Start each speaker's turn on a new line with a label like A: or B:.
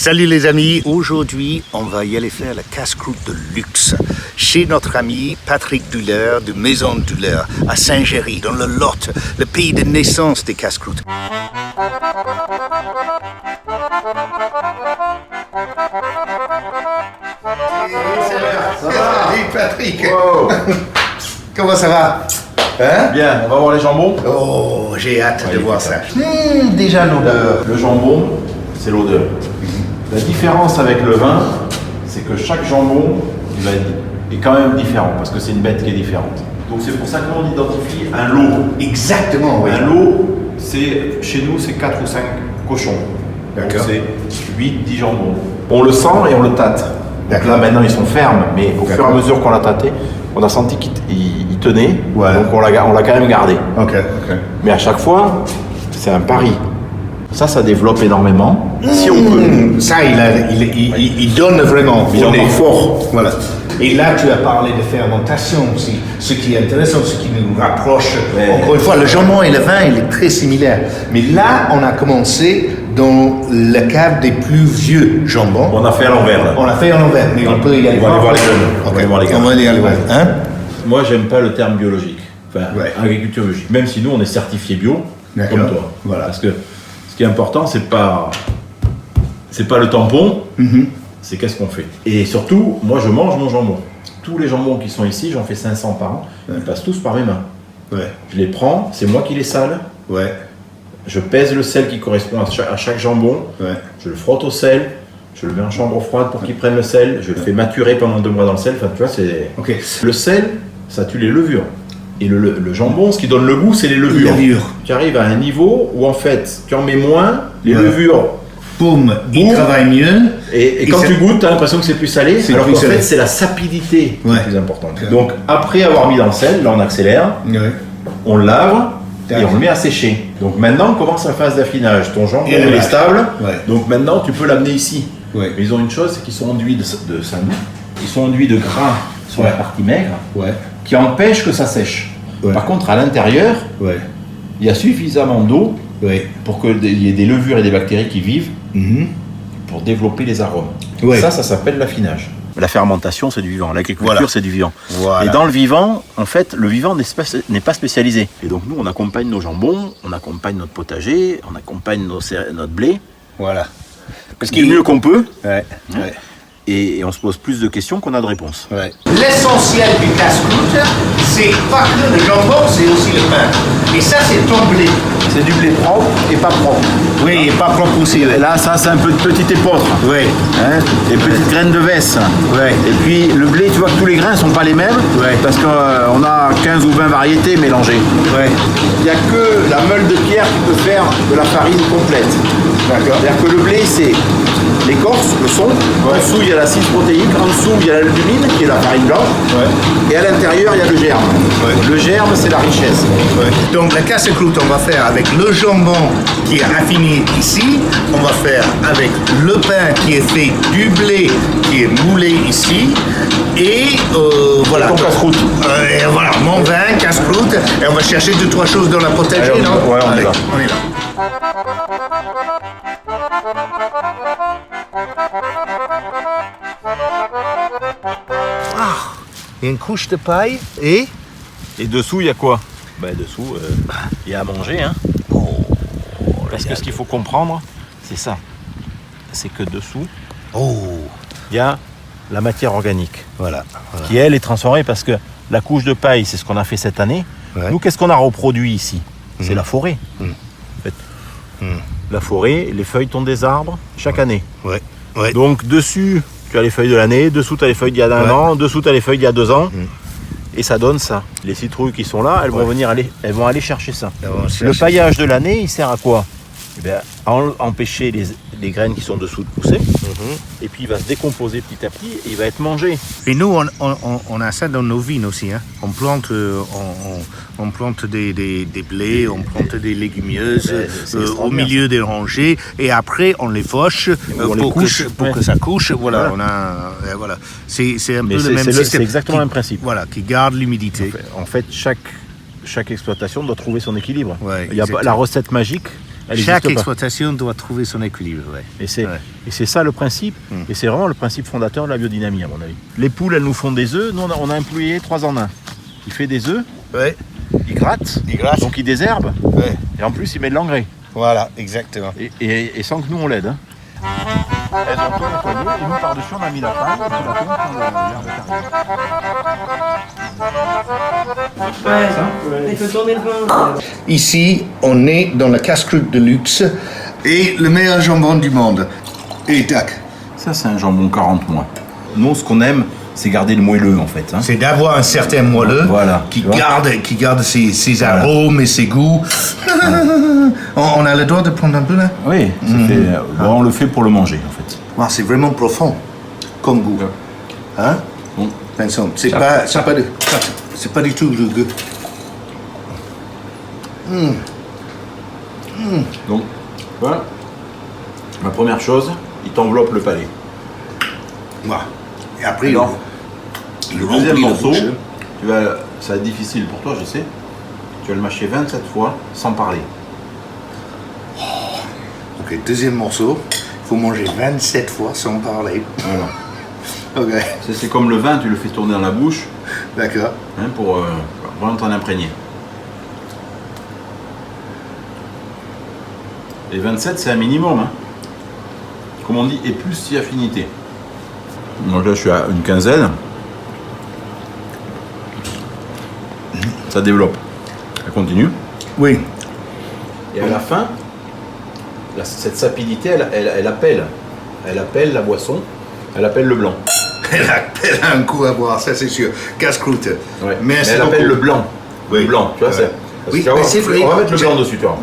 A: Salut les amis, aujourd'hui on va y aller faire la casse-croûte de luxe chez notre ami Patrick Duller de Maison Duller à Saint-Géry dans le Lot, le pays de naissance des casse-croûtes. Salut Patrick.
B: Wow.
A: Comment ça va? Hein?
B: Bien, on va voir les jambons.
A: Oh, j'ai hâte de voir ça.
B: Déjà l'odeur. Le jambon, c'est l'odeur. La différence avec le vin, c'est que chaque jambon est quand même différent, parce que c'est une bête qui est différente. Donc c'est pour ça que nous on identifie un lot.
A: Exactement, oui.
B: Un lot, chez nous, c'est 4 ou 5 cochons. Donc c'est 8-10 jambons. On le sent et on le tâte. Donc là maintenant ils sont fermes, mais au fur et à mesure qu'on l'a tâté, on a senti qu'il tenait,
A: ouais.
B: Donc on l'a quand même gardé.
A: Ok.
B: Mais à chaque fois, c'est un pari. Ça développe énormément, si on peut.
A: Ça, il donne vraiment.
B: Il
A: est
B: est fort.
A: Voilà. Et là, tu as parlé de fermentation aussi, ce qui est intéressant, ce qui nous rapproche.
B: Ouais.
A: Encore une fois, le jambon et le vin, il est très similaire. Mais là, on a commencé dans la cave des plus vieux jambons.
B: On a fait à l'envers là.
A: On l'a fait à l'envers, mais on peut y aller.
B: On va aller voir les jeunes.
A: Okay.
B: On va aller voir les gars.
A: On va y aller voir. Hein?
B: Moi, j'aime pas le terme biologique. Enfin,
A: Ouais.
B: agriculture biologique. Même si nous, on est certifié bio,
A: D'accord.
B: comme toi.
A: Voilà.
B: Parce que ce qui est important, c'est pas le tampon, c'est qu'est-ce qu'on fait. Et surtout, moi, je mange mon jambon. Tous les jambons qui sont ici, j'en fais 500 par an. Ils passent tous par mes mains.
A: Ouais.
B: Je les prends, c'est moi qui les sale.
A: Ouais.
B: Je pèse le sel qui correspond à chaque jambon.
A: Ouais.
B: Je le frotte au sel. Je le mets en chambre froide pour qu'il prenne le sel. Je le fais maturer pendant 2 mois dans le sel. Enfin, tu vois, c'est...
A: Ok.
B: Le sel, ça tue les levures. Et le jambon, ce qui donne le goût, c'est les levures. Tu arrives à un niveau où, en fait, tu en mets moins, les levures...
A: Boum, il travaille mieux.
B: Et quand tu goûtes, tu as l'impression que c'est plus salé. Alors qu'en fait, c'est la sapidité qui est plus importante.
A: Okay.
B: Donc, après avoir mis dans le sel, là, on accélère.
A: Ouais.
B: On le lave et on le met à sécher. Donc maintenant, on commence la phase d'affinage. Ton jambon il est stable. Ouais. Donc maintenant, tu peux l'amener ici. Ouais. Mais ils ont une chose, c'est qu'ils sont enduits de saindoux. Ils sont enduits de gras sur la partie maigre qui empêche que ça sèche. Ouais. Par contre, à l'intérieur, il y a suffisamment d'eau pour qu'il y ait des levures et des bactéries qui vivent pour développer les arômes. Ça s'appelle l'affinage. La fermentation, c'est du vivant. L'agriculture, c'est du vivant. Voilà. Et dans le vivant, en fait, le vivant n'est pas spécialisé. Et donc, nous, on accompagne nos jambons, on accompagne notre potager, on accompagne notre blé.
A: Voilà.
B: Parce qu'il est mieux qu'on peut.
A: Ouais.
B: Et on se pose plus de questions qu'on a de réponses.
A: Ouais. L'essentiel du casse-croûte, c'est pas que le jambon, c'est aussi le pain. Et ça, c'est ton blé.
B: C'est du blé propre et pas propre.
A: Oui, et pas propre aussi.
B: Et là, ça, c'est un peu de petit épeautre.
A: Oui.
B: Hein, des petites graines de vesse.
A: Oui.
B: Et puis, le blé, tu vois que tous les grains ne sont pas les mêmes. Parce qu'on a 15 ou 20 variétés mélangées. Il n'y a que la meule de pierre qui peut faire de la farine complète. D'accord. C'est-à-dire que le blé, c'est l'écorce, le son. En dessous, il y a l'acide protéique. En dessous, il y a l'albumine, qui est la farine blanche. Et à l'intérieur, il y a le germe. Le germe, c'est la richesse.
A: Donc, la casse-croûte, on va faire avec le jambon qui est raffiné ici. On va faire avec le pain qui est fait du blé qui est moulé ici. Et voilà.
B: Ton casse-croûte.
A: Et voilà, mon vin, casse-croûte. Et on va chercher 2-3 choses dans la potager, non?
B: Ouais, on est là.
A: On est là. Il y a une couche de paille et
B: dessous, il y a quoi? Dessous, il y a à manger. Hein. Parce que ce qu'il faut comprendre, c'est ça. C'est que dessous, il y a la matière organique. Voilà. Qui, elle, est transformée parce que la couche de paille, c'est ce qu'on a fait cette année. Nous, qu'est-ce qu'on a reproduit ici? C'est la forêt. En fait. La forêt, les feuilles tombent des arbres chaque année. Donc, dessus, tu as les feuilles de l'année, dessous, tu as les feuilles d'il y a un an, dessous, tu as les feuilles d'il y a 2 ans. Et ça donne ça. Les citrouilles qui sont là, elles vont aller chercher ça. Le paillage de l'année, il sert à quoi? À empêcher les graines qui sont dessous de pousser. Et puis il va se décomposer petit à petit et il va être mangé.
A: Et nous, on a ça dans nos vignes aussi. Hein. On plante des blés, on plante des légumineuses au milieu des rangées. Et après, on les fauche pour que ça couche. Voilà. Voilà. C'est un peu le même système.
B: C'est exactement le même principe.
A: Voilà, qui garde l'humidité.
B: En fait, chaque exploitation doit trouver son équilibre.
A: Ouais,
B: il y a la recette magique, Elle
A: Chaque
B: existe pas.
A: exploitation doit trouver son équilibre. Ouais.
B: Et c'est
A: Ouais.
B: et c'est ça le principe, et c'est vraiment le principe fondateur de la biodynamie à mon avis. Les poules, elles nous font des œufs, nous on a un poulier 3 en 1. Il fait des œufs,
A: Ouais.
B: il gratte,
A: Il gratte.
B: donc il désherbe,
A: Ouais.
B: et en plus il met de l'engrais.
A: Voilà, exactement.
B: Et sans que nous on l'aide. Hein. Elles ont tout nettoyé, et nous par-dessus on a mis la paille, et puis la paille, on a l'herbe carrée.
C: Il faut tourner le vin.
A: Ici, on est dans la casse-croûte de luxe et le meilleur jambon du monde. Et tac.
B: Ça c'est un jambon 40 mois. Nous ce qu'on aime, c'est garder le moelleux en fait. Hein.
A: C'est d'avoir un certain moelleux
B: Voilà,
A: qui
B: tu vois.
A: garde ses arômes et ses goûts. On a le droit de prendre un peu là.
B: Oui, on le fait pour le manger en fait.
A: Wow, c'est vraiment profond comme goût. Hein?
B: Bon.
A: Vincent, c'est
B: Ça-
A: pas,
B: ça-
A: c'est pas du tout le goût.
B: Donc, voilà. La première chose, il t'enveloppe le palais.
A: Wow. Et après,
B: Alors,
A: il
B: Le
A: remplit
B: deuxième
A: la
B: morceau,
A: bouche.
B: ça va être difficile pour toi, je sais. Tu vas le mâcher 27 fois sans parler.
A: Ok, deuxième morceau. Il faut manger 27 fois sans parler.
B: Voilà.
A: Ok,
B: C'est comme le vin, tu le fais tourner dans la bouche
A: d'accord.
B: hein, pour vraiment t'en imprégner. Et 27, c'est un minimum. Hein. Comme on dit, et plus si affinité. Donc là, je suis à une quinzaine. Ça développe. Ça continue.
A: Oui.
B: Et à la fin, cette sapidité, elle appelle la boisson, elle appelle le blanc.
A: Elle a un coup à boire, ça c'est sûr. Casse-croûte.
B: Ouais.
A: Mais
B: elle appelle le blanc.
A: Oui.
B: Le blanc, tu vois,
A: Ouais.
B: c'est. parce
A: Oui,
B: que tu vas
A: mais
B: voir,
A: c'est vrai.
B: On va mettre le
A: C'est-
B: blanc dessus, tu vois.